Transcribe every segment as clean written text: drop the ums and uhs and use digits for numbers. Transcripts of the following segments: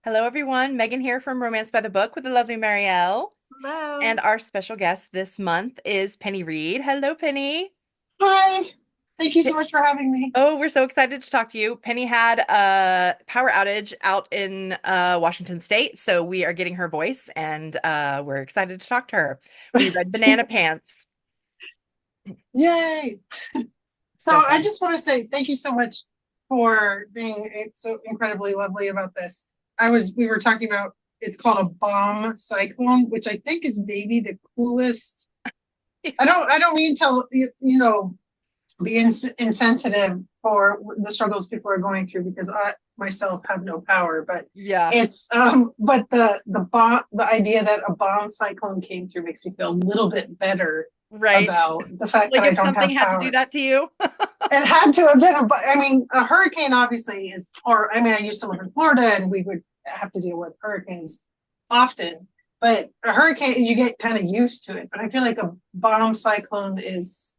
Hello, everyone. Megan here from Romance by the Book with the lovely Marielle. Hello. And our special guest this month is Penny Reid. Hello, Penny. Hi. Thank you so P- much for having me. Oh, we're so excited to talk to you. Penny had a power outage out in Washington State, so we are getting her voice and we're excited to talk to her. We read Bananapants. Yay. So So I fun. just want to say thank you so much for being so incredibly lovely about this. We were talking about it's called a bomb cyclone, which I think is maybe the coolest. I don't mean to, be insensitive for the struggles people are going through because I myself have no power, but Yeah, the idea that a bomb cyclone came through makes me feel a little bit better right. about the fact that Like I if don't something have had to do power. that to you. It had to have been I mean, a hurricane obviously is hard. I mean, I used to live in Florida and we would have to deal with hurricanes often, but a hurricane, you get kind of used to it. But I feel like a bomb cyclone is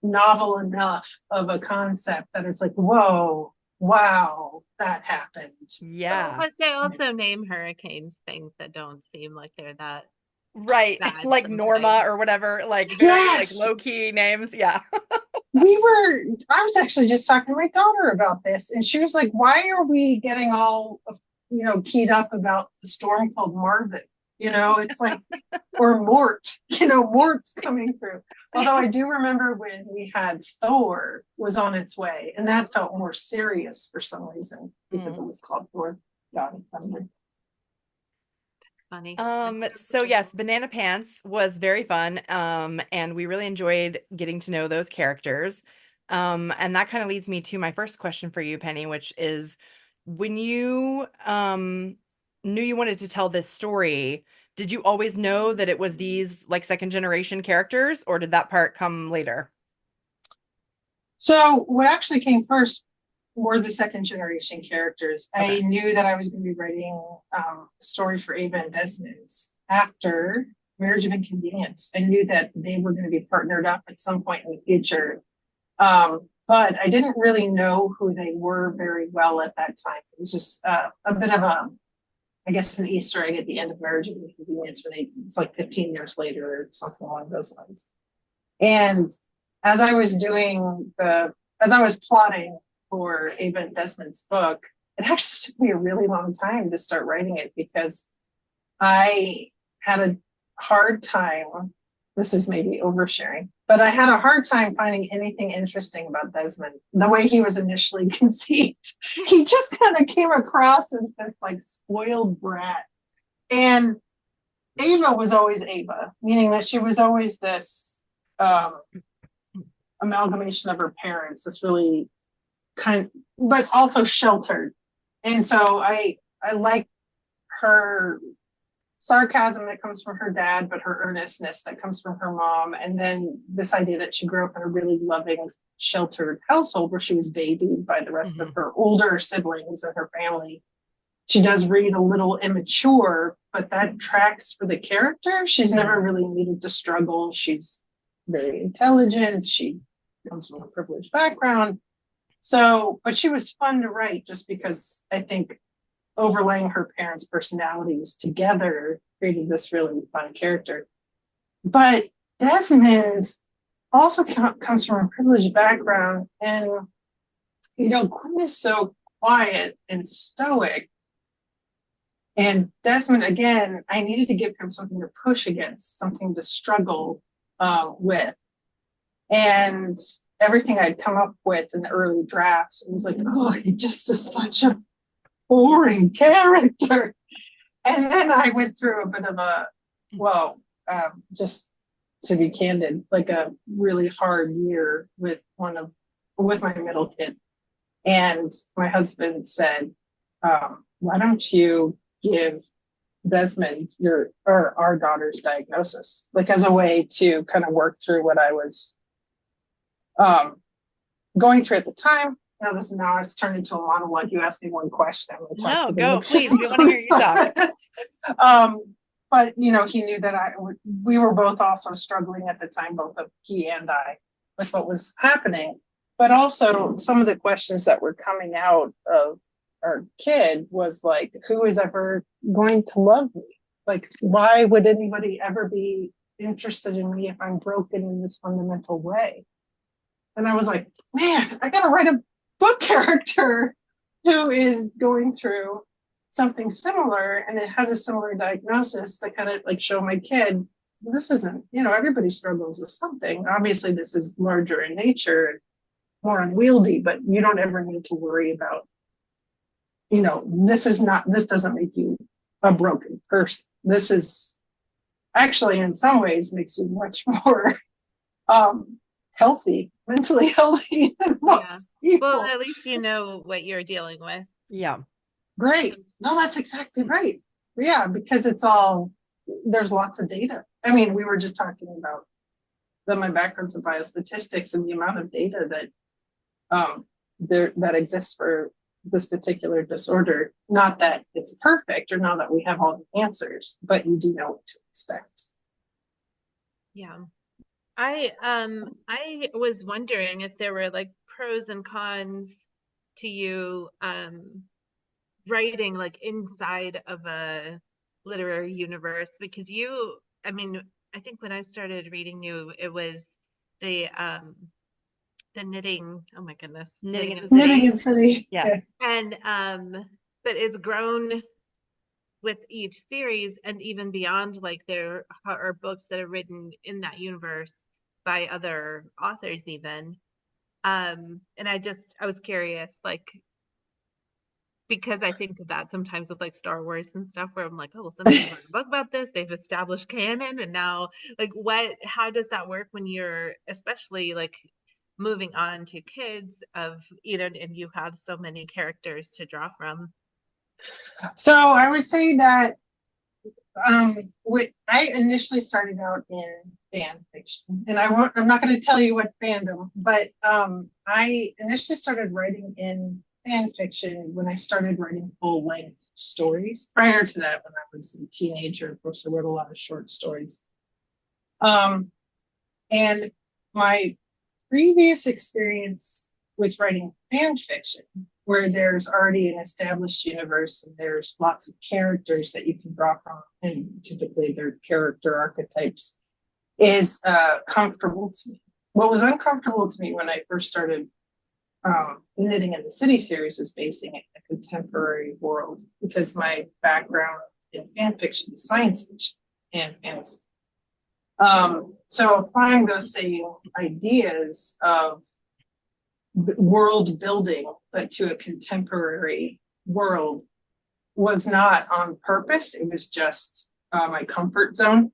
novel enough of a concept that it's like, whoa, wow, that happened. So, Yeah. But they also name hurricanes things that don't seem like they're that Right. bad Like Norma sometimes. or whatever, like very like yes, low-key names. Yeah. I was actually just talking to my daughter about this, and she was like, why are we getting all, keyed up about the storm called Marvin? It's like, or Mort, Mort's coming through. Although I do remember when we had Thor was on its way, and that felt more serious for some reason because Mm. it was called Thor, God of Thunder. Funny. So yes, Banana Pants was very fun. And we really enjoyed getting to know those characters. And that kind of leads me to my first question for you, Penny, which is when you knew you wanted to tell this story, did you always know that it was these like second generation characters, or did that part come later? So what actually came first were the second generation characters. Okay. I knew that I was going to be writing a story for Ava and Desmond's after Marriage of Inconvenience. I knew that they were going to be partnered up at some point in the future. But I didn't really know who they were very well at that time. It was just a bit of I guess, an Easter egg at the end of Marriage of Inconvenience, it's like 15 years later or something along those lines. And as I was as I was plotting for Ava and Desmond's book, it actually took me a really long time to start writing it because I had a hard time. This is maybe oversharing, but I had a hard time finding anything interesting about Desmond. The way he was initially conceived, he just kind of came across as this like spoiled brat. And Ava was always Ava, meaning that she was always this um, amalgamation of her parents, this really but also sheltered. And so I like her sarcasm that comes from her dad, but her earnestness that comes from her mom. And then this idea that she grew up in a really loving, sheltered household where she was babied by the rest of Hmm. her older siblings and her family. She does read a little immature, but that tracks for the character. She's never really needed to struggle. She's very intelligent. She comes from a privileged background. So, but she was fun to write just because I think overlaying her parents' personalities together created this really fun character. But Desmond also comes from a privileged background, and Quinn is so quiet and stoic. And Desmond, again, I needed to give him something to push against, something to struggle with. And everything I'd come up with in the early drafts, it was like, oh, he just is such a boring character. And then I went through a bit of just to be candid, like a really hard year with my middle kid. And my husband said, why don't you give Desmond or our daughter's diagnosis, like as a way to kind of work through what I was um, going through at the time. Now it's turned into a monologue. You asked me one question. I'm going to talk No, for the go, next please. We want to hear you talk. um, but he knew that we were both also struggling at the time, both of he and I, with what was happening. But also some of the questions that were coming out of our kid was like, who is ever going to love me? Like, why would anybody ever be interested in me if I'm broken in this fundamental way? And I was like, man, I gotta write a book character who is going through something similar and it has a similar diagnosis to kind of like show my kid this isn't, everybody struggles with something. Obviously, this is larger in nature and more unwieldy, but you don't ever need to worry about, this doesn't make you a broken person. This is actually, in some ways, makes you much more healthy, mentally healthy than most people. Well, at least you know what you're dealing with. Yeah. Great. No, that's exactly right. Yeah, because there's lots of data. I mean, we were just talking about my background's in biostatistics and the amount of data that exists for this particular disorder. Not that it's perfect or not that we have all the answers, but you do know what to expect. Yeah. I was wondering if there were like pros and cons to you writing like inside of a literary universe, because I think when I started reading you, it was the knitting, oh my goodness, Knitting in the Knitting City. in City. Yeah. And but it's grown with each series, and even beyond, like there are books that are written in that universe by other authors even. And I was curious, like, because I think of that sometimes with like Star Wars and stuff, where I'm like, oh, well, somebody wrote a book about this, they've established canon, and now like how does that work when you're especially like moving on to kids and you have so many characters to draw from? So I would say that I initially started out in fan fiction, and I'm not going to tell you what fandom, but I initially started writing in fan fiction when I started writing full length stories. Prior to that, when I was a teenager, of course, I wrote a lot of short stories. And my previous experience with writing fan fiction, where there's already an established universe and there's lots of characters that you can draw from, and typically they're character archetypes, is comfortable to me. What was uncomfortable to me when I first started Knitting in the City series is basing it in a contemporary world, because my background in fan fiction is science fiction and fantasy. So applying those same ideas of world building, but to a contemporary world, was not on purpose. It was just my comfort zone.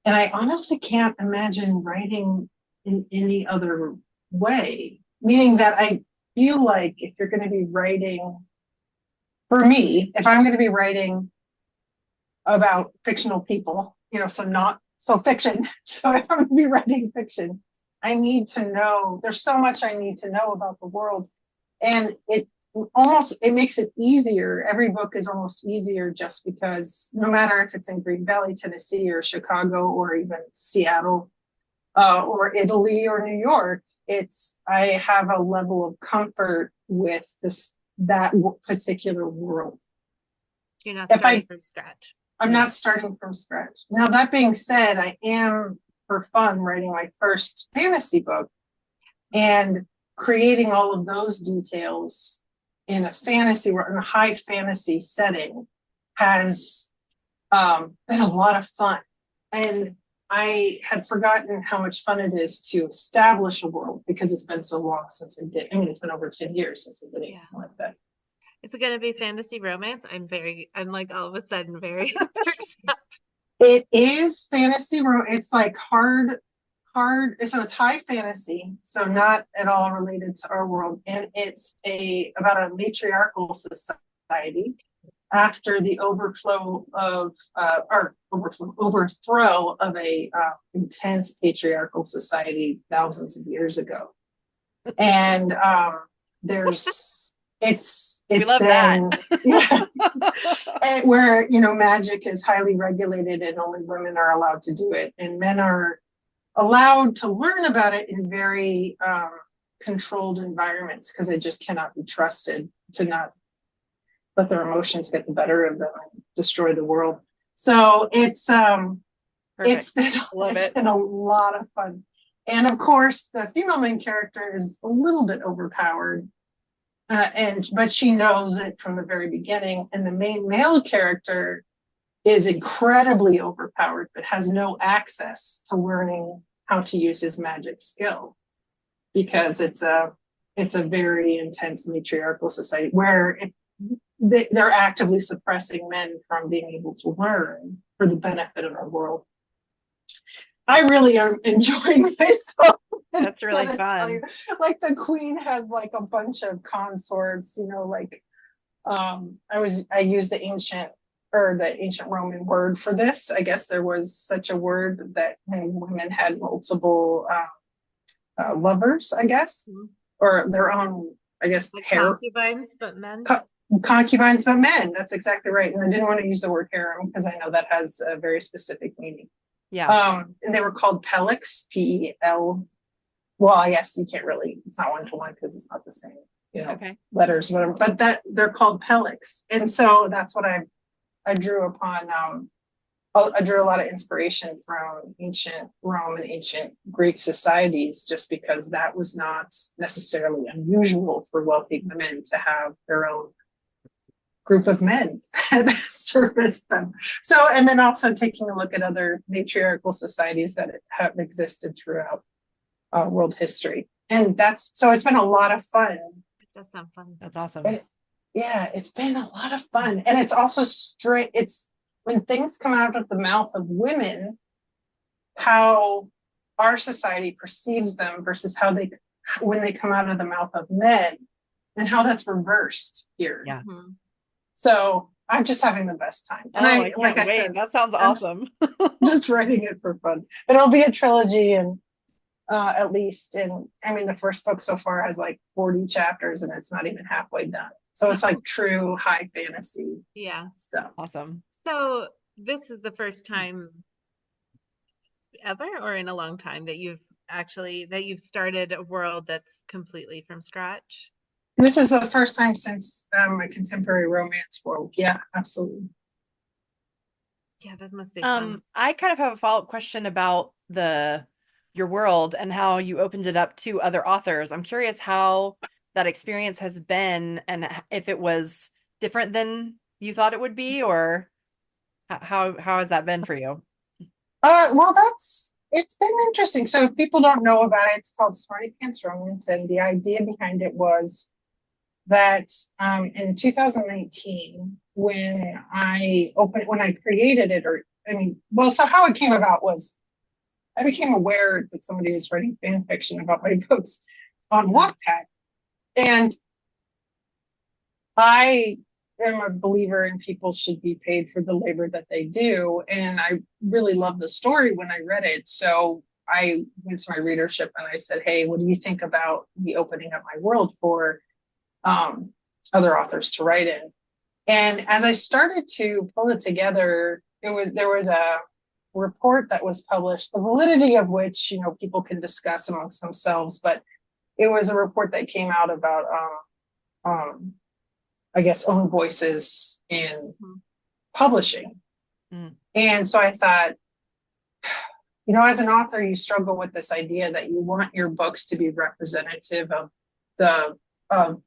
And I honestly can't imagine writing in any other way, meaning that I feel like if you're going to be writing, for me, if I'm going to be writing about fictional people, so fiction. So if I'm going to be writing fiction, I need to know, there's so much I need to know about the world. And it makes it easier. Every book is almost easier just because no matter if it's in Green Valley, Tennessee, or Chicago, or even Seattle, or Italy, or New York, I have a level of comfort with that particular world. You're not starting from scratch. I'm not starting from scratch. Now, that being said, I am, for fun, writing my first fantasy book, and creating all of those details in a high fantasy setting has been a lot of fun. And I had forgotten how much fun it is to establish a world, because it's been so long since I did. I mean, it's been over 10 years since I did anything like that. Is it going to be fantasy romance? I'm like all of a sudden very It is fantasy. It's like hard. So it's high fantasy. So not at all related to our world. And it's about a matriarchal society after the overthrow of a intense patriarchal society thousands of years ago. And we love that. Yeah, and where magic is highly regulated and only women are allowed to do it, and men are allowed to learn about it in very controlled environments, because they just cannot be trusted to not let their emotions get the better of them and destroy the world. So it's Perfect. Love it's it. been a lot of fun. And of course, the female main character is a little bit overpowered, but she knows it from the very beginning. And the main male character is incredibly overpowered, but has no access to learning how to use his magic skill because it's a very intense matriarchal society where they're actively suppressing men from being able to learn for the benefit of the world. I really am enjoying myself. That's really I tell you, fun. like the queen has like a bunch of consorts, you know, like I used the ancient Roman word for this. I guess there was such a word that when women had multiple lovers, I guess, Mhm. or their own, I guess, Like hair concubines, but men. concubines, but men. That's exactly right. And I didn't want to use the word harem because I know that has a very specific meaning. Yeah. And they were called Pelex, Pel. Well, I guess you can't really, it's not one to one because it's not the same, you know, Okay. letters, whatever, but that they're called Pelex. And so that's what I drew upon. I drew a lot of inspiration from ancient Rome and ancient Greek societies, just because that was not necessarily unusual for wealthy women to have their own group of men that service them. So, and then also taking a look at other matriarchal societies that have existed throughout world history. And so it's been a lot of fun. It does sound fun. That's awesome. And yeah, it's been a lot of fun. And it's also it's when things come out of the mouth of women, how our society perceives them versus when they come out of the mouth of men, and how that's reversed here. Yeah. Mhm. So I'm just having the best time. And Oh, I like can't I wait. said, That sounds I'm awesome. just writing it for fun. But it'll be a trilogy, and at least. And I mean, the first book so far has like 40 chapters and it's not even halfway done. So it's like true high fantasy Yeah. stuff. Awesome. So this is the first time ever, or in a long time, that you've started a world that's completely from scratch? This is the first time since a contemporary romance world. Yeah, absolutely. Yeah, that must be fun. I kind of have a follow-up question about your world and how you opened it up to other authors. I'm curious how that experience has been and if it was different than you thought it would be, or how has that been for you? Well, it's been interesting. So if people don't know about it, it's called Smartypants Romance, and the idea behind it was that in 2019, when I created it, so how it came about was I became aware that somebody was writing fan fiction about my books on Wattpad, and I am a believer in people should be paid for the labor that they do. And I really loved the story when I read it. So I went to my readership and I said, hey, what do you think about me opening up my world for um, other authors to write in? And as I started to pull it together, there was a report that was published, the validity of which, you know, people can discuss amongst themselves, but it was a report that came out about um, I guess, own voices in Mhm. publishing. Mm, And so I thought, you know, as an author, you struggle with this idea that you want your books to be representative of the of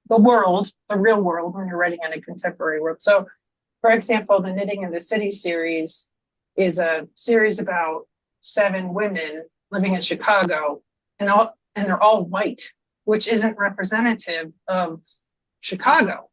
the world, the real world, when you're writing in a contemporary world. So, for example, the Knitting in the City series is a series about 7 women living in Chicago, and they're all white, which isn't representative of Chicago.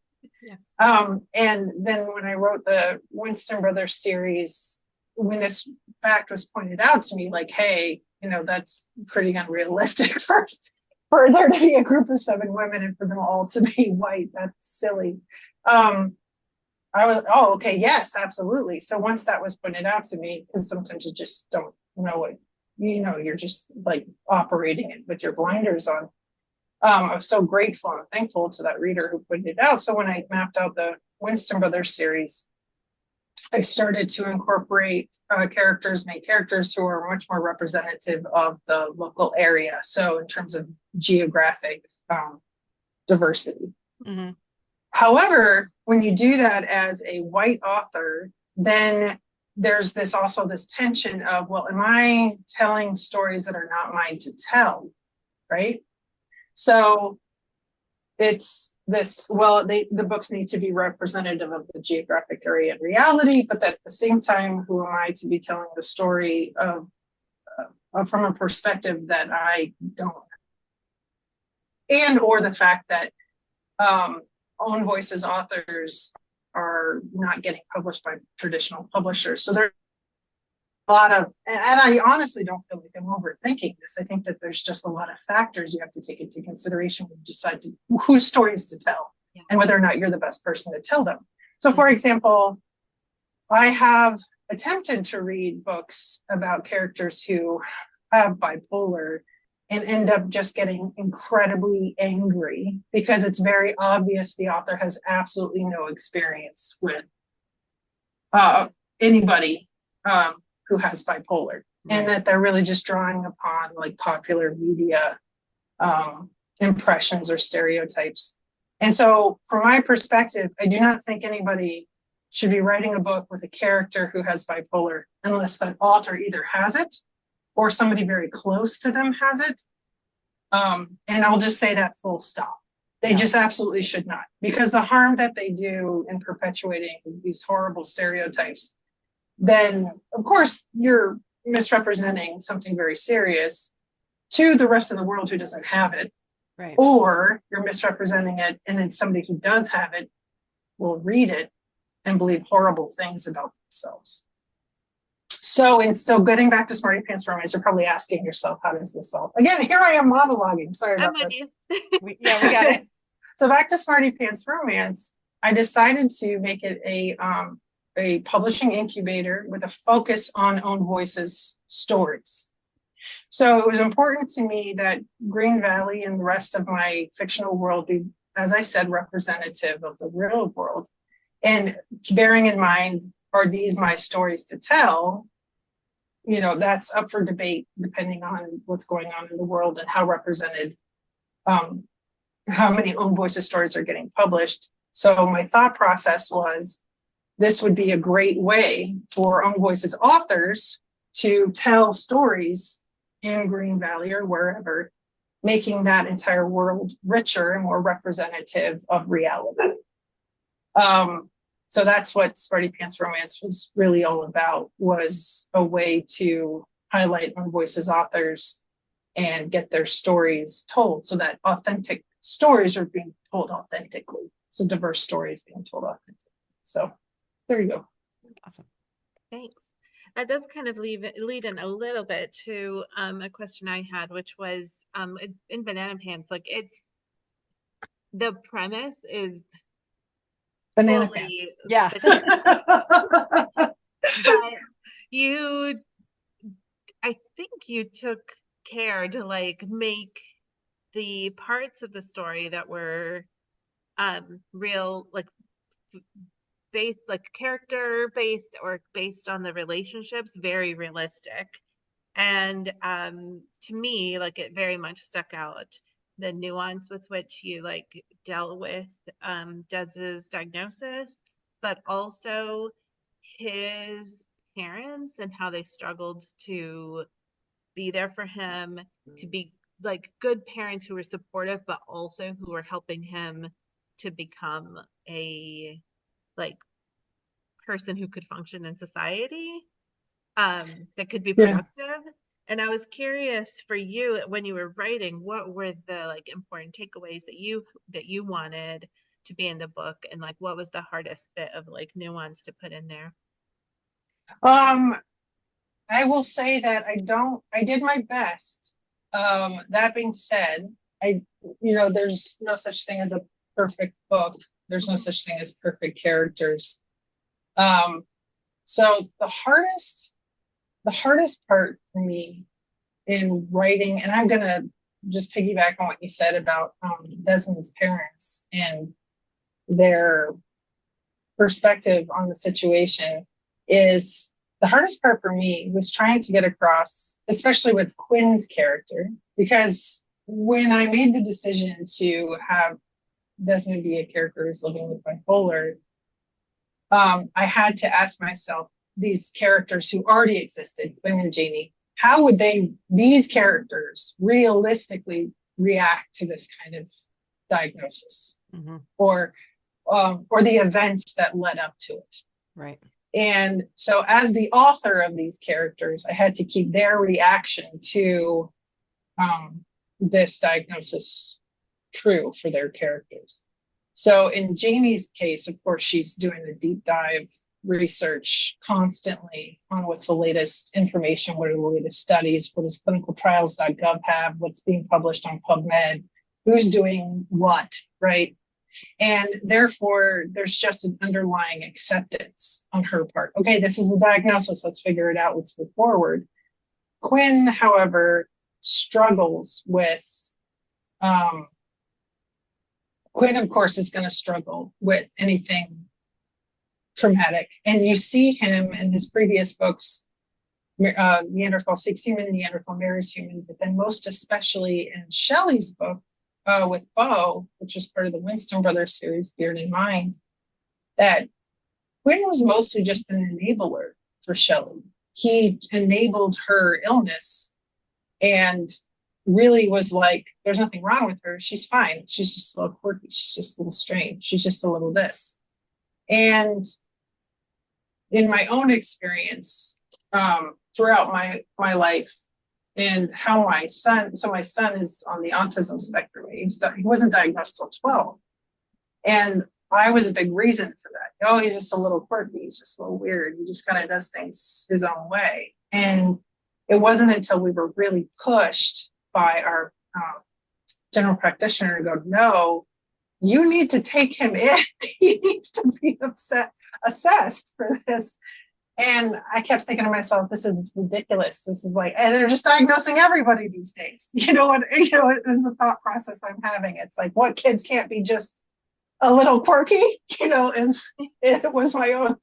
Yeah. And then when I wrote the Winston Brothers series, when this fact was pointed out to me, like, hey, you know, that's pretty unrealistic for there to be a group of 7 women and for them all to be white. That's silly. I was, oh, okay, yes, absolutely. So once that was pointed out to me, because sometimes you just don't know it, you know, you're just like operating it with your blinders on. I was so grateful and thankful to that reader who pointed it out. So when I mapped out the Winston Brothers series, I started to incorporate main characters who are much more representative of the local area. So in terms of geographic diversity. hmm However, when you do that as a white author, then there's this tension of, well, am I telling stories that are not mine to tell, right? So it's this, well, the books need to be representative of the geographic area and reality, but at the same time, who am I to be telling the story of from a perspective that I don't, and or the fact that own voices authors are not getting published by traditional publishers. So there's a lot of, and I honestly don't feel like I'm overthinking this. I think that there's just a lot of factors you have to take into consideration when you decide whose stories to tell, yeah, and whether or not you're the best person to tell them. So for example, I have attempted to read books about characters who have bipolar and end up just getting incredibly angry because it's very obvious the author has absolutely no experience with anybody who has bipolar, and that they're really just drawing upon like popular media impressions or stereotypes. And so from my perspective, I do not think anybody should be writing a book with a character who has bipolar unless that author either has it or somebody very close to them has it. And I'll just say that full stop. They just absolutely should not, because the harm that they do in perpetuating these horrible stereotypes, then of course you're misrepresenting something very serious to the rest of the world who doesn't have it. Right. Or you're misrepresenting it, and then somebody who does have it will read it and believe horrible things about themselves. So getting back to Smartypants romance, you're probably asking yourself, how does this all? Again, here I am monologuing. Sorry about that. We got it. So back to Smartypants romance, I decided to make it a publishing incubator with a focus on own voices stories. So it was important to me that Green Valley and the rest of my fictional world be, as I said, representative of the real world. And bearing in mind, are these my stories to tell? You know, that's up for debate depending on what's going on in the world and how represented, how many own voices stories are getting published. So my thought process was, this would be a great way for own voices authors to tell stories in Green Valley or wherever, making that entire world richer and more representative of reality. So that's what Smartypants romance was really all about, was a way to highlight own voices authors and get their stories told, so that authentic stories are being told authentically. So diverse stories being told authentically. So there you go. Awesome. Thanks. That does kind of lead in a little bit to a question I had, which was in Bananapants, like the premise is Bananapants. Yeah. But I think you took care to like make the parts of the story that were real, like based, like character based or based on the relationships, very realistic. And to me, like it very much stuck out, the nuance with which you like dealt with Dez's diagnosis, but also his parents and how they struggled to be there for him, to be like good parents who were supportive, but also who were helping him to become a like person who could function in society, that could be productive. Yeah. And I was curious for you, when you were writing, what were the like important takeaways that you wanted to be in the book, and like what was the hardest bit of like nuance to put in there? I will say that I did my best. That being said, there's no such thing as a perfect book. There's no such thing as perfect characters. So the hardest part for me in writing, and I'm gonna just piggyback on what you said about Desmond's parents and their perspective on the situation, is the hardest part for me was trying to get across, especially with Quinn's character, because when I made the decision to have Desmond be a character who's living with bipolar, I had to ask myself, these characters who already existed, Quinn and Janie, how would these characters realistically react to this kind of diagnosis, Mm-hmm. or the events that led up to it? Right. And so, as the author of these characters, I had to keep their reaction to this diagnosis true for their characters. So in Jamie's case, of course, she's doing a deep dive research constantly on what's the latest information, what are the latest studies, what does clinicaltrials.gov have, what's being published on PubMed, who's doing what, right? And therefore, there's just an underlying acceptance on her part. Okay, this is the diagnosis. Let's figure it out. Let's move forward. Quinn, however, struggles with Quinn, of course, is going to struggle with anything traumatic. And you see him in his previous books, Neanderthal Seeks Human, Neanderthal Marries Human, but then most especially in Shelley's book with Bo, which is part of the Winston Brothers series, Beard in Mind, that Quinn was mostly just an enabler for Shelley. He enabled her illness and really was like, there's nothing wrong with her. She's fine. She's just a little quirky. She's just a little strange. She's just a little this. And in my own experience, throughout my life, and how my son is on the autism spectrum. He wasn't diagnosed till 12. And I was a big reason for that. Oh, he's just a little quirky. He's just a little weird. He just kind of does things his own way. And it wasn't until we were really pushed by our general practitioner to go, no, you need to take him in. He needs to be assessed for this. And I kept thinking to myself, this is ridiculous. This is like, they're just diagnosing everybody these days. It was the thought process I'm having. It's like, what, kids can't be just a little quirky? And it was my own,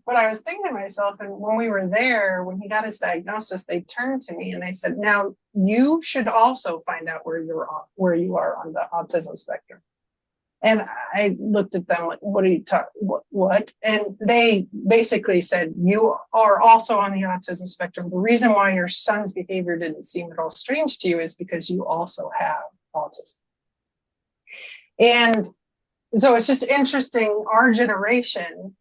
what I was thinking to myself. And when we were there, when he got his diagnosis, they turned to me and they said, now you should also find out where you are on the autism spectrum. And I looked at them like, what are you talking, what? And they basically said, you are also on the autism spectrum. The reason why your son's behavior didn't seem at all strange to you is because you also have autism. And so it's just interesting, our generation,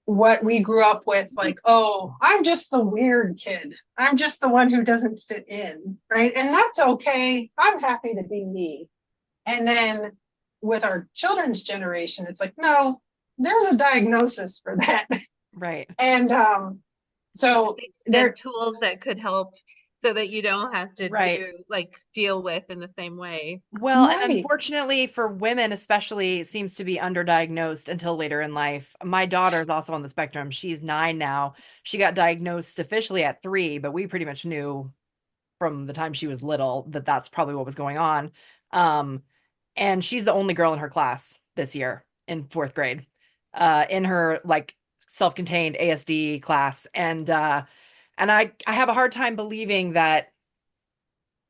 what we grew up with, like, oh, I'm just the weird kid. I'm just the one who doesn't fit in, right? And that's okay. I'm happy to be me. And then with our children's generation, it's like, no, there's a diagnosis for that. Right. And so there are tools that could help so that you don't have to deal with in the same way. Well, and unfortunately for women especially, it seems to be underdiagnosed until later in life. My daughter is also on the spectrum. She's 9 now. She got diagnosed officially at 3, but we pretty much knew from the time she was little that that's probably what was going on. And she's the only girl in her class this year in 4th grade, in her like self-contained ASD class. And I have a hard time believing that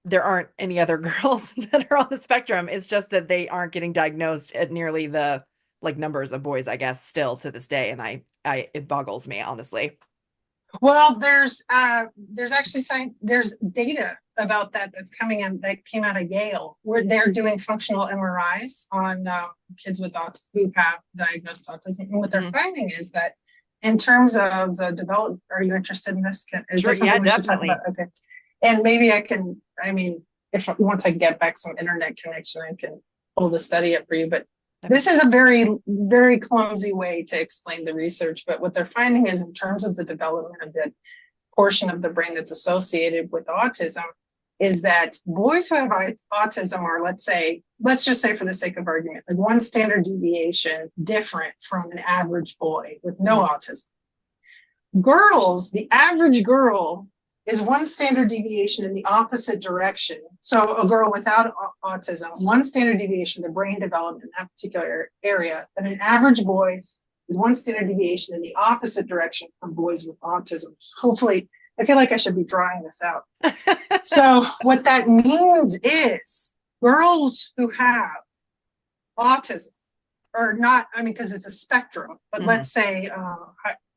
there aren't any other girls that are on the spectrum. It's just that they aren't getting diagnosed at nearly the like numbers of boys, I guess, still to this day. And it boggles me, honestly. Well, there's actually there's data about that's coming in, that came out of Yale, where they're doing functional MRIs on kids with who have diagnosed autism. And what they're finding is that in terms of the development, are you interested in this? Is sure, this something we should talk definitely. about? Okay. And maybe once I get back some internet connection, I can pull the study up for you. But this is a very, very clumsy way to explain the research. But what they're finding is, in terms of the development of the portion of the brain that's associated with autism, is that boys who have autism are, let's just say for the sake of argument, like 1 standard deviation different from an average boy with no autism. Girls, the average girl is 1 standard deviation in the opposite direction. So a girl without autism, 1 standard deviation to brain development in that particular area, and an average boy is 1 standard deviation in the opposite direction from boys with autism. Hopefully, I feel like I should be drawing this out. So what that means is girls who have autism, or not, I mean, because it's a spectrum, but Mhm. let's say,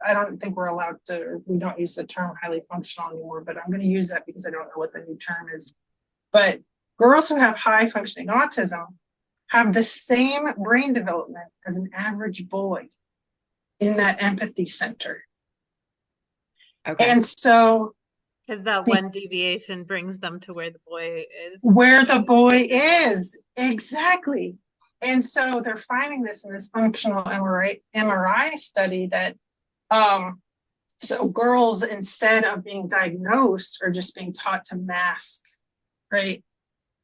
I don't think we're allowed to, we don't use the term highly functional anymore, but I'm going to use that because I don't know what the new term is. But girls who have high functioning autism have the same brain development as an average boy in that empathy center. Okay. And so, Because that one deviation brings them to where the boy is. where the boy is, exactly. And so they're finding this in this functional MRI study that, so girls, instead of being diagnosed, are just being taught to mask, right?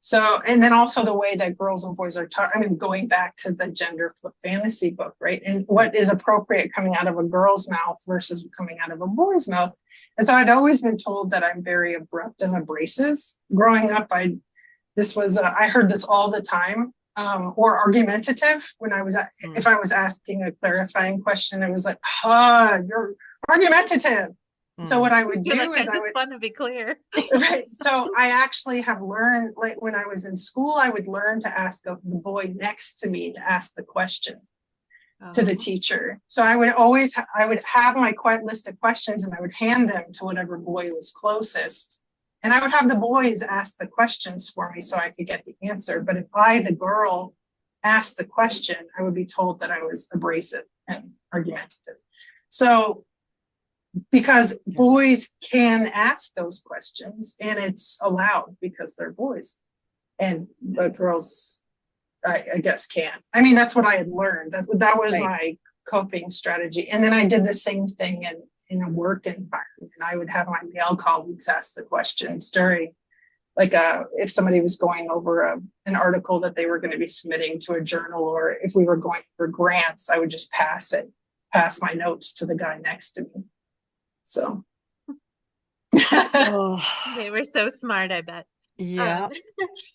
So, and then also the way that girls and boys are taught, I mean, going back to the gender flip fantasy book, right? And what is appropriate coming out of a girl's mouth versus coming out of a boy's mouth. And so I'd always been told that I'm very abrupt and abrasive. Growing up, I heard this all the time, or argumentative when if I was asking a clarifying question, it was like, you're argumentative. So what I would do You're like, is I just want to be clear. right. So I actually have learned, like when I was in school, I would learn to ask the boy next to me to ask the question to the teacher. So I would have my list of questions and I would hand them to whatever boy was closest. And I would have the boys ask the questions for me so I could get the answer. But if I, the girl, asked the question, I would be told that I was abrasive and argumentative. So because boys can ask those questions and it's allowed because they're boys, and the girls, I guess, can't. I mean, that's what I had learned. That was my coping strategy. And then I did the same thing in a work environment. I would have my male colleagues ask the questions during, like, if somebody was going over an article that they were going to be submitting to a journal, or if we were going for grants, I would just pass my notes to the guy next to me. So they were so smart, I bet. Yeah.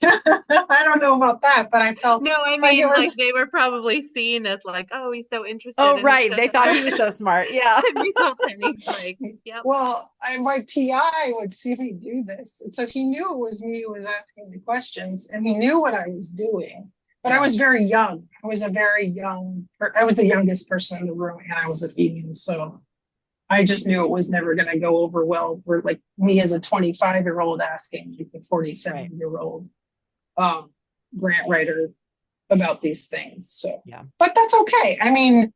I don't know about that, but I felt no, I mean, like they were probably seen as like, oh, he's so interested. Oh, right. They thought he was so smart. Yeah. Like, yep. Well, my PI would see me do this. And so he knew it was me who was asking the questions and he knew what I was doing. But I was very young. I was the youngest person in the room and I was a female. So I just knew it was never going to go over well for like me as a 25-year-old asking like a 47-year-old grant writer about these things. So, but that's okay. I mean,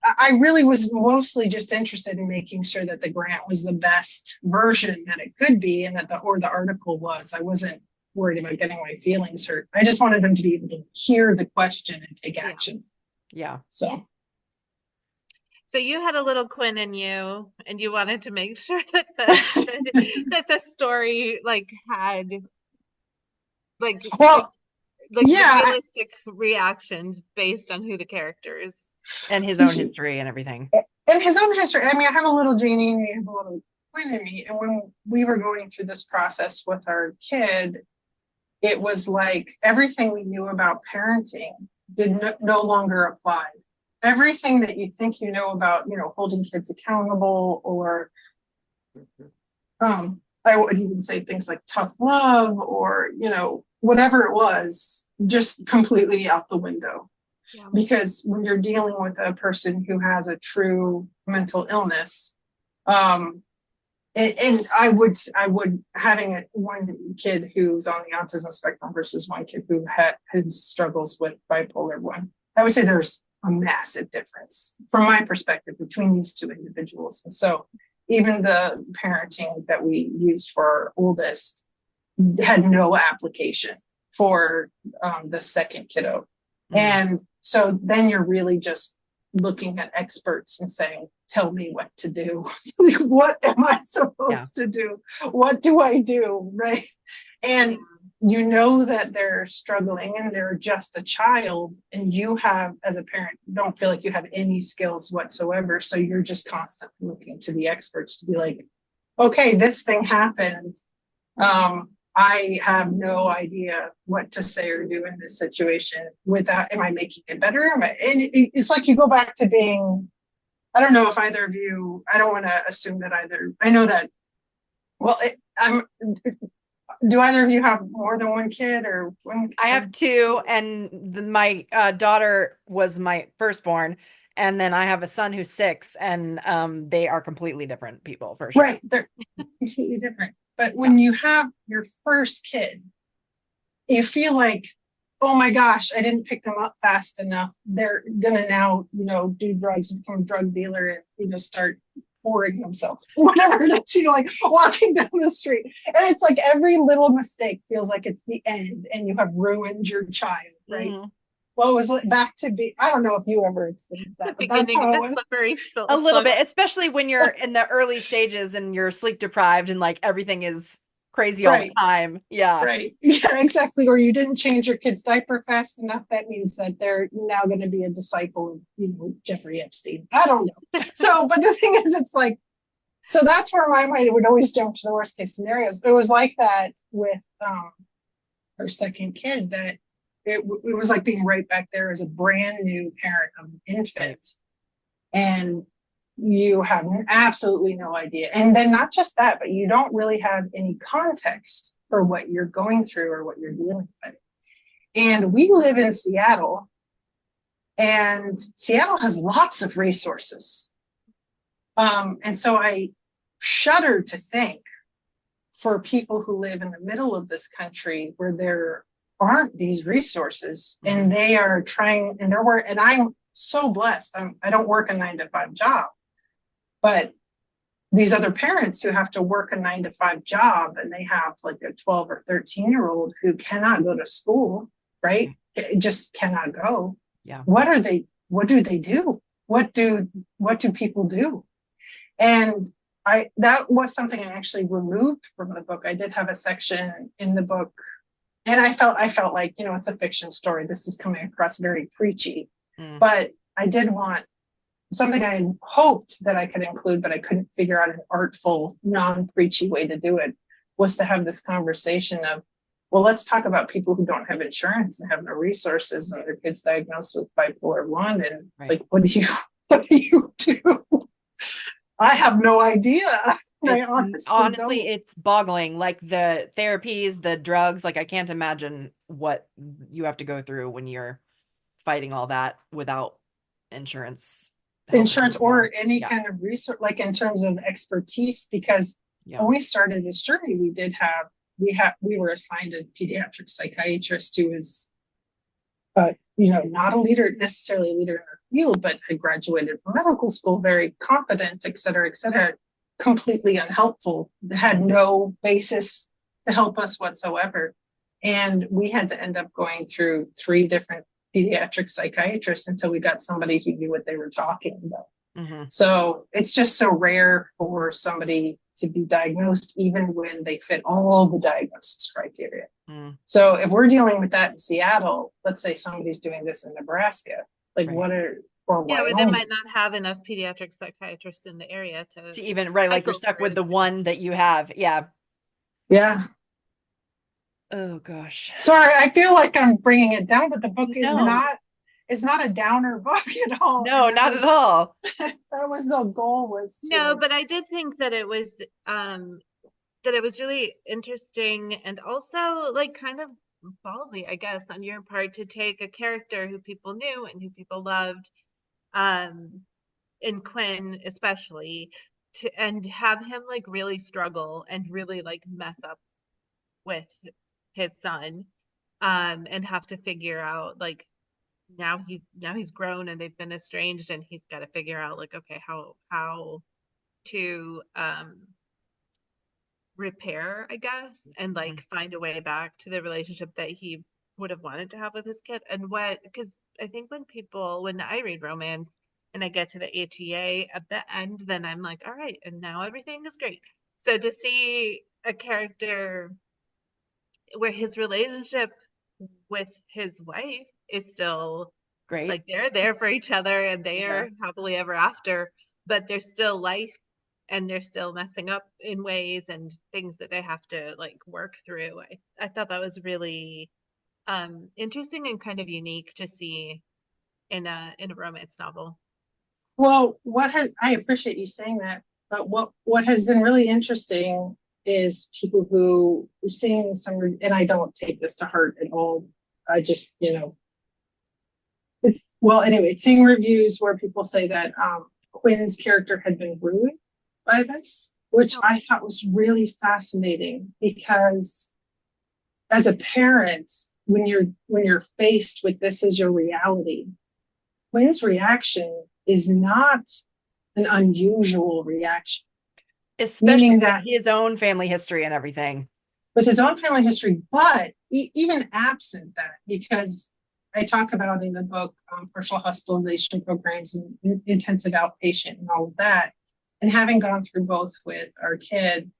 I really was mostly just interested in making sure that the grant was the best version that it could be, and that the article was. I wasn't worried about getting my feelings hurt. I just wanted them to be able to hear the question and take action. Yeah. So you had a little Quinn in you, and you wanted to make sure that the story had realistic reactions based on who the characters and his own history and everything. And his own history. I mean, I have a little Janie and you have a little Quinn in me. And when we were going through this process with our kid, it was like everything we knew about parenting no longer applied. Everything that you think you know about, holding kids accountable, or I would even say things like tough love, or, whatever it was, just completely out the window. Yeah. Because when you're dealing with a person who has a true mental illness, and I would having one kid who's on the autism spectrum versus one kid who his struggles with bipolar 1, I would say there's a massive difference from my perspective between these two individuals. And so even the parenting that we used for our oldest had no application for the second kiddo. Mm-hmm. And so then you're really just looking at experts and saying, tell me what to do. What am I supposed to do? What do I do? Right. And you know that they're struggling and they're just a child, and you have, as a parent, don't feel like you have any skills whatsoever. So you're just constantly looking to the experts to be like, okay, this thing happened. I have no idea what to say or do in this situation. Am I making it better? It's like you go back to being, I don't know if either of you, I don't want to assume that either. I know that, well, do either of you have more than one kid or one? I have two, and my daughter was my firstborn, and then I have a son who's 6, and they are completely different people for sure. Right, they're completely different. But Yeah. when you have your first kid, you feel like, oh my gosh, I didn't pick them up fast enough. They're gonna now, do drugs, become a drug dealer, and start pouring themselves, whatever it is. Like walking down the street, and it's like every little mistake feels like it's the end, and you have ruined your child, right? Mhm. Well, it was like back to be. I don't know if you ever experienced The that, but that's beginning how of it a was. slippery A little slope. bit, especially when you're in the early stages and you're sleep deprived and like everything is crazy all the Right. time. Yeah. Right. Yeah, exactly. Or you didn't change your kid's diaper fast enough. That means that they're now going to be a disciple of, Jeffrey Epstein. I don't know. So, but the thing is, it's like, so that's where my mind would always jump to the worst case scenarios. It was like that with our second kid, that it was like being right back there as a brand new parent of an infant. And you have absolutely no idea. And then not just that, but you don't really have any context for what you're going through or what you're dealing with. And we live in Seattle, and Seattle has lots of resources. And so I shudder to think, for people who live in the middle of this country where there aren't these resources, and they are trying, and I'm so blessed. I don't work a 9 to 5 job, but these other parents who have to work a 9 to 5 job, and they have like a 12 or 13-year-old who cannot go to school, right? It just cannot go. Yeah. What do they do? What do people do? And that was something I actually removed from the book. I did have a section in the book, and I felt like, it's a fiction story. This is coming across very preachy, but I did want something I hoped that I could include, but I couldn't figure out an artful, non-preachy way to do it, was to have this conversation of, well, let's talk about people who don't have insurance and have no resources, and their kids diagnosed with bipolar 1. And it's like, what do you do? I have no idea. I honestly don't. It's boggling. Like the therapies, the drugs, like I can't imagine what you have to go through when you're fighting all that without insurance helping Insurance you along. or any Yeah. kind of research, like in terms of expertise, because Yeah. when we started this journey, we were assigned a pediatric psychiatrist who was, not necessarily a leader in our field, but had graduated from medical school, very competent, et cetera, completely unhelpful, had no basis to help us whatsoever. And we had to end up going through 3 different pediatric psychiatrists until we got somebody who knew what they were talking about. So it's just so rare for somebody to be diagnosed, even when they fit all the diagnosis criteria. So if we're dealing with that in Seattle, let's say somebody's doing this in Nebraska, like Right. or where they might not have enough pediatric psychiatrists in the area To even, right, like you're stuck with the one that you have. Yeah. Yeah. Oh gosh. Sorry, I feel like I'm bringing it down, but the book is No. not a downer book at all. No, not at all. That was the goal, was to. No, but I did think that it was really interesting, and also like kind of ballsy, I guess, on your part, to take a character who people knew and who people loved, in Quinn especially, and have him like really struggle and really like mess up with his son, and have to figure out, like, now he's grown and they've been estranged, and he's got to figure out, like, okay, how to repair, I guess, and like find a way back to the relationship that he would have wanted to have with his kid. And because I think when I read romance and I get to the ATA at the end, then I'm like, all right, and now everything is great. So to see a character where his relationship with his wife is still Great. like, they're there for each other and they are happily ever after, but there's still life, and they're still messing up in ways and things that they have to like work through. I thought that was really interesting and kind of unique to see in a romance novel. Well, I appreciate you saying that, but what has been really interesting is people who are seeing some, and I don't take this to heart at all. I just, well, anyway, seeing reviews where people say that Quinn's character had been ruined by this, which I thought was really fascinating because as a parent, when you're faced with this as your reality, Quinn's reaction is not an unusual reaction. Especially Meaning with that his own family history and everything. with his own family history, but even absent that, because I talk about in the book partial hospitalization programs and intensive outpatient and all of that, and having gone through both with our kid,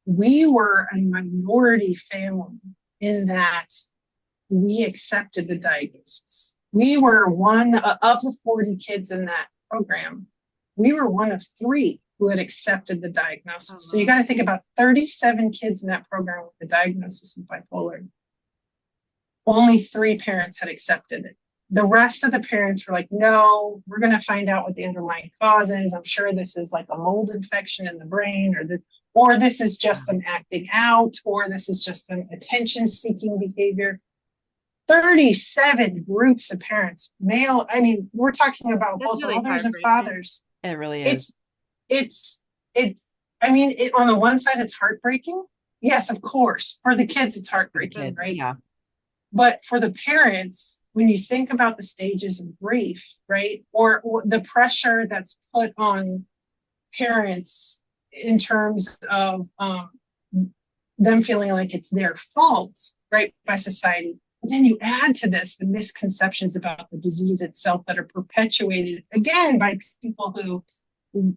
we were a minority family in that we accepted the diagnosis. We were one of the 40 kids in that program. We were one of 3 who had accepted the diagnosis. So you got to think about 37 kids in that program with the diagnosis of bipolar. Only 3 parents had accepted it. The rest of the parents were like, no, we're going to find out what the underlying cause is. I'm sure this is like a mold infection in the brain, or this is just them acting out, or this is just them attention-seeking behavior. 37 groups of parents, male. I mean, we're talking about That's both really mothers and heartbreaking. fathers. It really is. It's I mean, on the one side, it's heartbreaking. Yes, of course. For the kids, it's heartbreaking, Kids, right? yeah. But for the parents, when you think about the stages of grief, right? Or the pressure that's put on parents in terms of them feeling like it's their fault, right, by society. But then you add to this the misconceptions about the disease itself that are perpetuated, again, by people who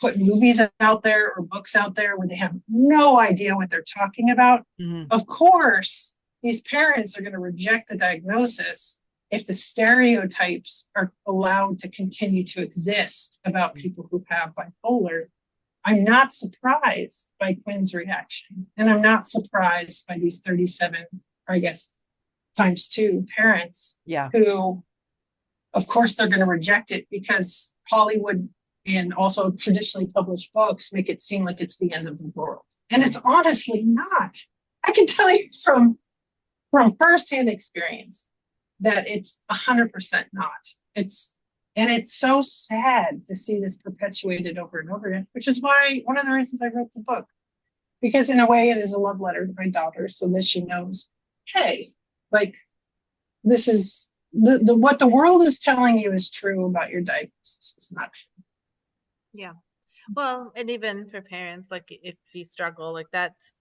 put movies out there or books out there where they have no idea what they're talking about. Mm-hmm. Of course, these parents are going to reject the diagnosis if the stereotypes are allowed to continue to exist about people who have bipolar. I'm not surprised by Quinn's reaction, and I'm not surprised by these 37, or I guess times 2 parents, who, of course, they're going to reject it because Hollywood and also traditionally published books make it seem like it's the end of the world. And it's honestly not. I can tell you from firsthand experience that it's 100% not. And it's so sad to see this perpetuated over and over again, which is why one of the reasons I wrote the book, because in a way it is a love letter to my daughter so that she knows, hey, like, this is what the world is telling you is true about your diagnosis. It's not true. Yeah. Well, and even for parents, like if you struggle, like that's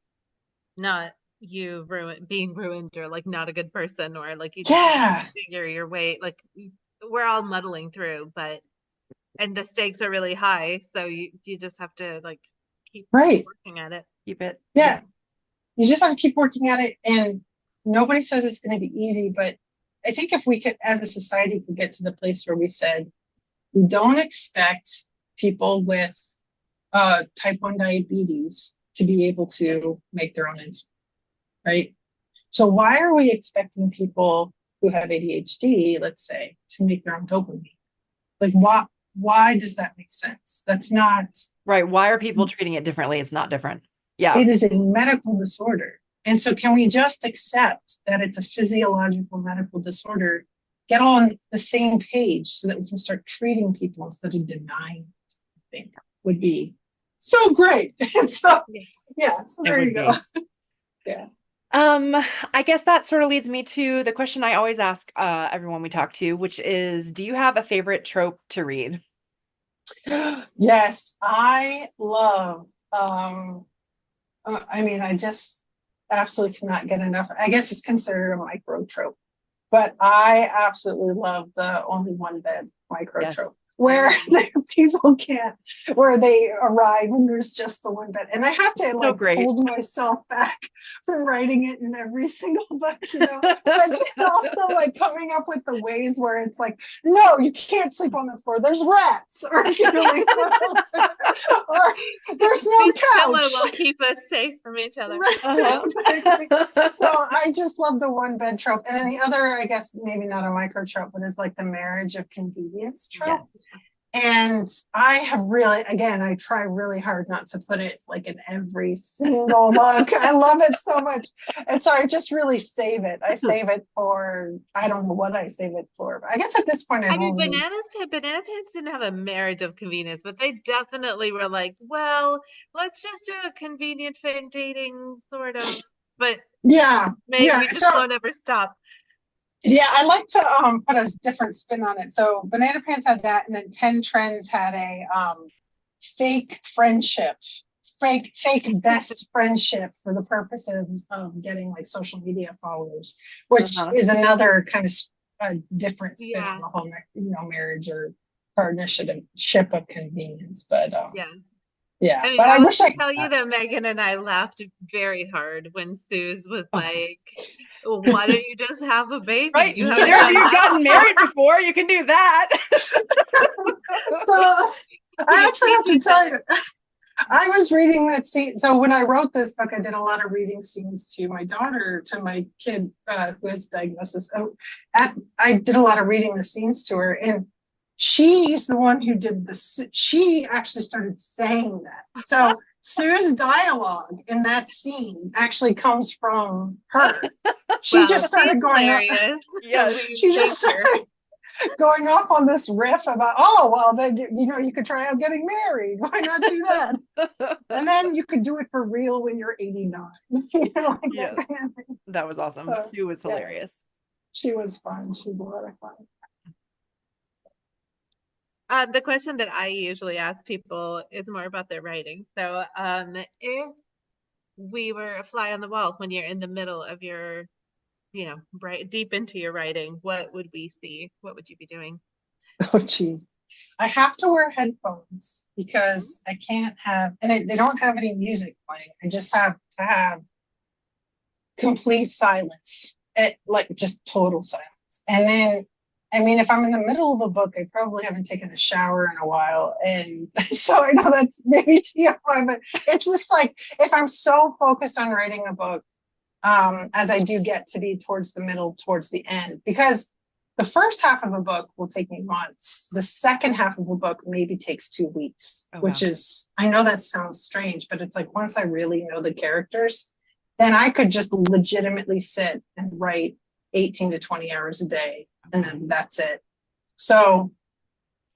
not you being ruined or like not a good person or like you just figure your way. Like we're all muddling through, and the stakes are really high, so you just have to like keep working at it. Keep it. Yeah. You just have to keep working at it, and nobody says it's going to be easy, but I think if we could, as a society, could get to the place where we said, we don't expect people with type 1 diabetes to be able to make their own insulin, right? So why are we expecting people who have ADHD, let's say, to make their own dopamine? Like, why does that make sense? That's not right. Why are people treating it differently? It's not different. Yeah. It is a medical disorder. And so can we just accept that it's a physiological medical disorder, get on the same page so that we can start treating people instead of denying it? I think would be so great. And so, so there you go. Yeah. I guess that sort of leads me to the question I always ask everyone we talk to, which is, do you have a favorite trope to read? Yes, I love I mean, I just absolutely cannot get enough. I guess it's considered a micro trope, but I absolutely love the only one bed micro trope, where people can't, where they arrive and there's just the one bed. And I have to hold myself back from writing it in every single book, but then also like coming up with the ways where it's like, no, you can't sleep on the floor. There's rats, or, or there's no couch. Pillow will keep us safe from each other. So I just love the one bed trope. And then the other, I guess maybe not a micro trope, but is like the marriage of convenience trope. And I have really, again, I try really hard not to put it like in every single book. I love it so much. And so I just really save it. I save it for, I don't know what I save it for. But I guess at this point I I've mean, only, Banana Pants didn't have a marriage of convenience, but they definitely were like, well, let's just do a convenient fit dating sort of, but yeah, maybe yeah. we So just won't ever stop. yeah, I like to put a different spin on it. So Banana Pants had that, and then 10 Trends had a fake friendship, fake best friendship for the purposes of getting like social media followers, which Uh-huh. is another kind of a different spin on Yeah, the whole, marriage or partnership ship of convenience. But yeah. yeah, I mean, but I I will wish I could. tell you that Megan and I laughed very hard when Suze was like, why don't you just have a baby? Right. You Neither haven't of done you have that gotten before. married before. You can do that. So Can I you actually teach have to each tell other? you, I was reading that scene. So when I wrote this book, I did a lot of reading scenes to my daughter, to my kid who has diagnosis. So I did a lot of reading the scenes to her, and she's the one who did the. She actually started saying that. So Sue's dialogue in that scene actually comes from her. She Well, just she's started going on. hilarious. Yes. We She thank just her. started going off on this riff about, oh, well, then, you could try out getting married. Why not do that? And then you could do it for real when you're 89. Like that Yes. kind of thing. That was awesome. So, Sue was yeah, hilarious. she was fun. She was a lot of fun. The question that I usually ask people is more about their writing. So, if we were a fly on the wall when you're in the middle of your, right deep into your writing, what would we see? What would you be doing? Oh, geez. I have to wear headphones because I can't have, and they don't have any music playing. I just have to have complete silence, like just total silence. And then, I mean, if I'm in the middle of a book, I probably haven't taken a shower in a while. And so I know that's maybe TMI, but it's just like if I'm so focused on writing a book, as I do get to be towards the middle, towards the end, because the first half of a book will take me months. The second half of a book maybe takes 2 weeks, Oh, wow. which is, I know that sounds strange, but it's like once I really know the characters, then I could just legitimately sit and write 18 to 20 hours a day, and then that's it. So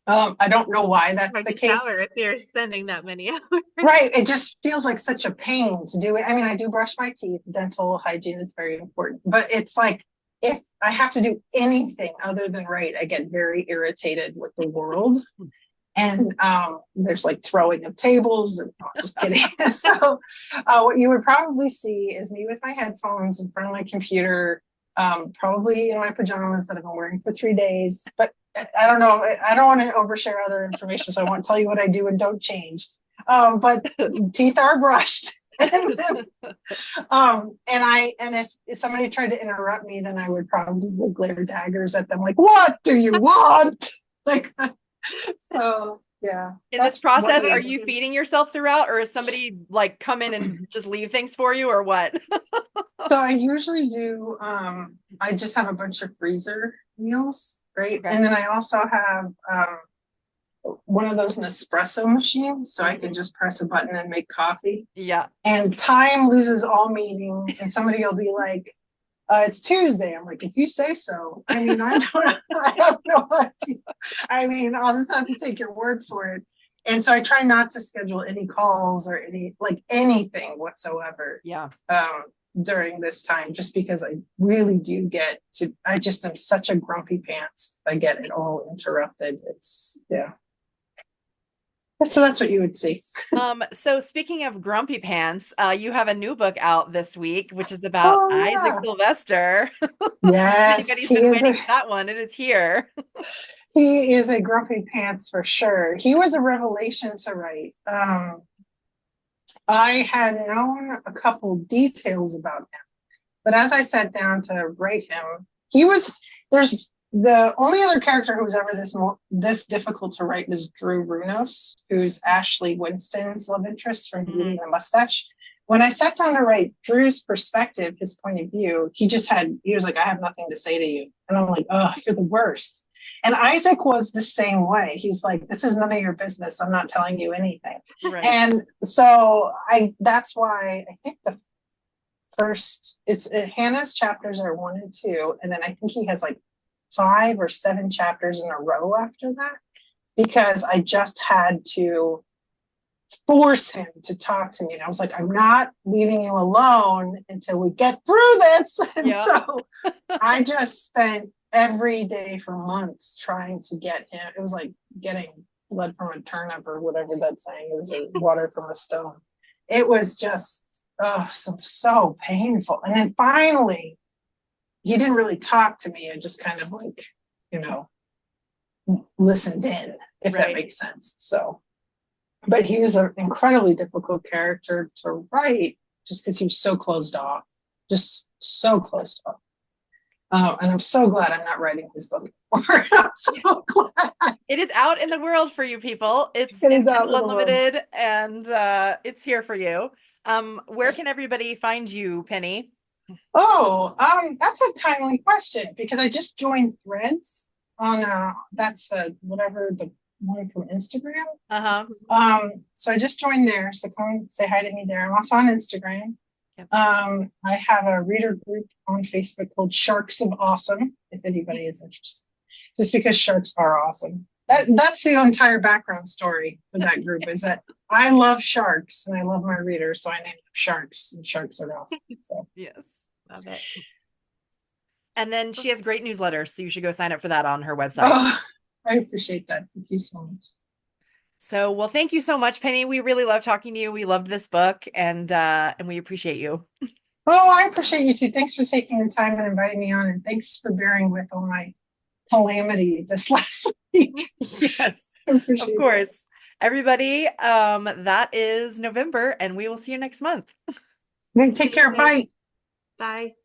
I don't know why that's Hard the to shower case. if you're spending that many hours. Right. It just feels like such a pain to do it. I mean, I do brush my teeth. Dental hygiene is very important, but it's like if I have to do anything other than write, I get very irritated with the world. And there's like throwing of tables. And, no, just kidding. So what you would probably see is me with my headphones in front of my computer, probably in my pajamas that I've been wearing for 3 days. But I don't know. I don't want to overshare other information, so I won't tell you what I do and don't change. But teeth are brushed. And if somebody tried to interrupt me, then I would probably glare daggers at them, like, "What do you want?" Like, so yeah, In this that's what process, we are you feeding yourself throughout, or is somebody like come in and just leave things for you, or what? So I usually do, I just have a bunch of freezer meals, right? Okay. And then I also have one of those Nespresso machines, so I can just press a button and make coffee. Yeah. And time loses all meaning, and somebody will be like, it's Tuesday. I'm like, if you say so. I mean, I have no idea. I mean, I'll just have to take your word for it. And so I try not to schedule any calls or anything whatsoever. Yeah. During this time, just because I really do I just am such a grumpy pants. I get it all interrupted. Yeah. So that's what you would see. So speaking of grumpy pants, you have a new book out this week, which is about Oh Isaac yeah. Sylvester. Yes, Anybody's been waiting for that one. It is here. he is a grumpy pants for sure. He was a revelation to write. I had known a couple details about him, but as I sat down to write him, there's the only other character who was ever this difficult to write was Drew Runos, who's Ashley Winston's love interest from Beauty and the Mustache. When I sat down to write Drew's perspective, his point of view, he was like, I have nothing to say to you. And I'm like, oh, you're the worst. And Isaac was the same way. He's like, this is none of your business. I'm not telling you anything. Right. And so that's why I think the first, Hannah's chapters are 1 and 2. And then I think he has like 5 or 7 chapters in a row after that, because I just had to force him to talk to me. And I was like, I'm not leaving you alone until we get through this. And Yeah. so I just spent every day for months trying to get him. It was like getting blood from a turnip or whatever that saying is, or water from a stone. It was just so painful. And then finally, he didn't really talk to me. I just kind of like, you know, listened in, if that Right. makes sense. So, but he was an incredibly difficult character to write just because he was so closed off, just so closed off. And I'm so glad I'm not writing his book anymore. I'm so glad It is out in the world for you people. It's it in is out Kindle in the world. Unlimited and it's here for you. Where can everybody find you, Penny? Oh, that's a timely question because I just joined Threads on that's the whatever the one from Instagram. Uh-huh. So I just joined there. So come say hi to me there. I'm also on Instagram. Yep. I have a reader group on Facebook called Sharks of Awesome, if anybody is interested. Just because sharks are awesome. That's the entire background story for that group is that I love sharks and I love my readers, so I named them Sharks, and sharks are awesome. So Yes. Love it. And then she has great newsletters, so you should go sign up for that on her website. oh, I appreciate that. Thank you so much. So, well, thank you so much, Penny. We really love talking to you. We loved this book and we appreciate you. Oh, I appreciate you too. Thanks for taking the time and inviting me on, and thanks for bearing with all my calamity this last week. Yes, I of appreciate course. Everybody, that is November, and we will see you next month. it. Take care. Bye. Bye.